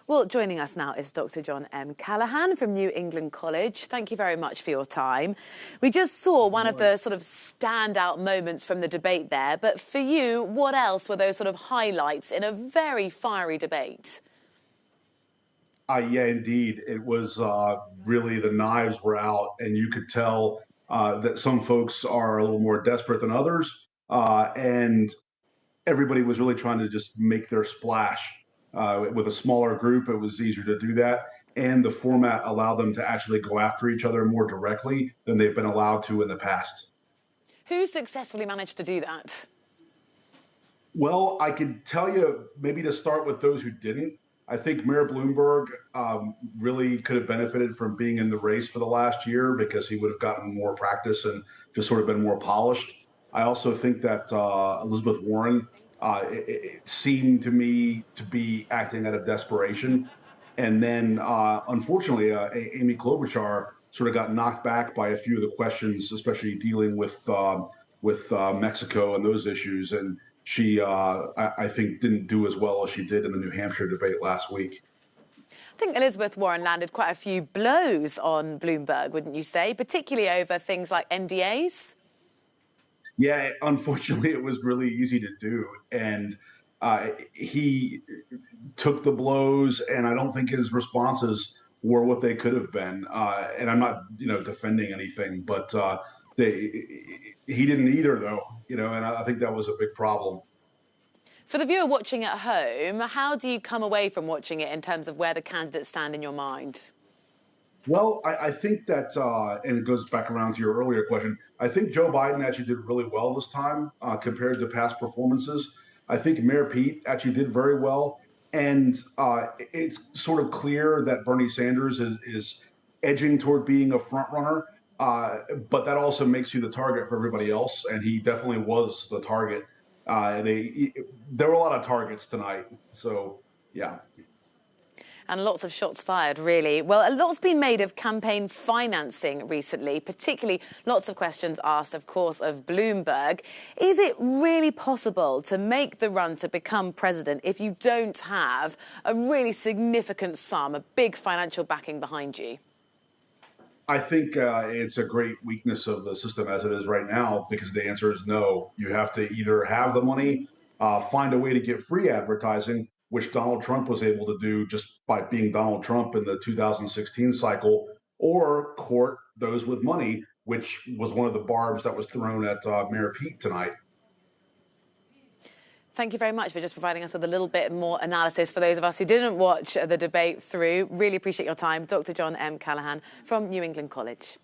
Well, joining us now is Dr. John M. Callahan from New England College. Thank you very much for your time. We just saw one of the sort of standout moments from the debate there, but for you, what else were those sort of highlights in a very fiery debate? Yeah, indeed. It was really the knives were out, and you could tell that some folks are a little more desperate than others, and everybody was really trying to just make their splash. With a smaller group, it was easier to do that, and the format allowed them to actually go after each other more directly than they've been allowed to in the past. Who successfully managed to do that? Well, I could tell you maybe to start with those who didn't. I think Mayor Bloomberg really could have benefited from being in the race for the last year because he would have gotten more practice and just sort of been more polished. I also think that Elizabeth Warren, it seemed to me to be acting out of desperation. And then, unfortunately, Amy Klobuchar sort of got knocked back by a few of the questions, especially dealing with Mexico and those issues. And she, I think, didn't do as well as she did in the New Hampshire debate last week. I think Elizabeth Warren landed quite a few blows on Bloomberg, wouldn't you say, particularly over things like NDAs? Yeah, unfortunately, it was really easy to do. And he took the blows, and I don't think his responses were what they could have been. And I'm not, defending anything, but he didn't either, though, and I think that was a big problem. For the viewer watching at home, how do you come away from watching it in terms of where the candidates stand in your mind? Well, I think that, and it goes back around to your earlier question, I think Joe Biden actually did really well this time compared to past performances. I think Mayor Pete actually did very well. And it's sort of clear that Bernie Sanders is edging toward being a front runner. But that also makes you the target for everybody else. And he definitely was the target. There were a lot of targets tonight. So, yeah. And lots of shots fired, really. Well, a lot's been made of campaign financing recently, particularly lots of questions asked, of course, of Bloomberg. Is it really possible to make the run to become president if you don't have a really significant sum, a big financial backing behind you? I think it's a great weakness of the system as it is right now, because the answer is no. You have to either have the money, find a way to get free advertising, which Donald Trump was able to do just by being Donald Trump in the 2016 cycle, or court those with money, which was one of the barbs that was thrown at Mayor Pete tonight. Thank you very much for just providing us with a little bit more analysis for those of us who didn't watch the debate through. Really appreciate your time. Dr. John M. Callahan from New England College.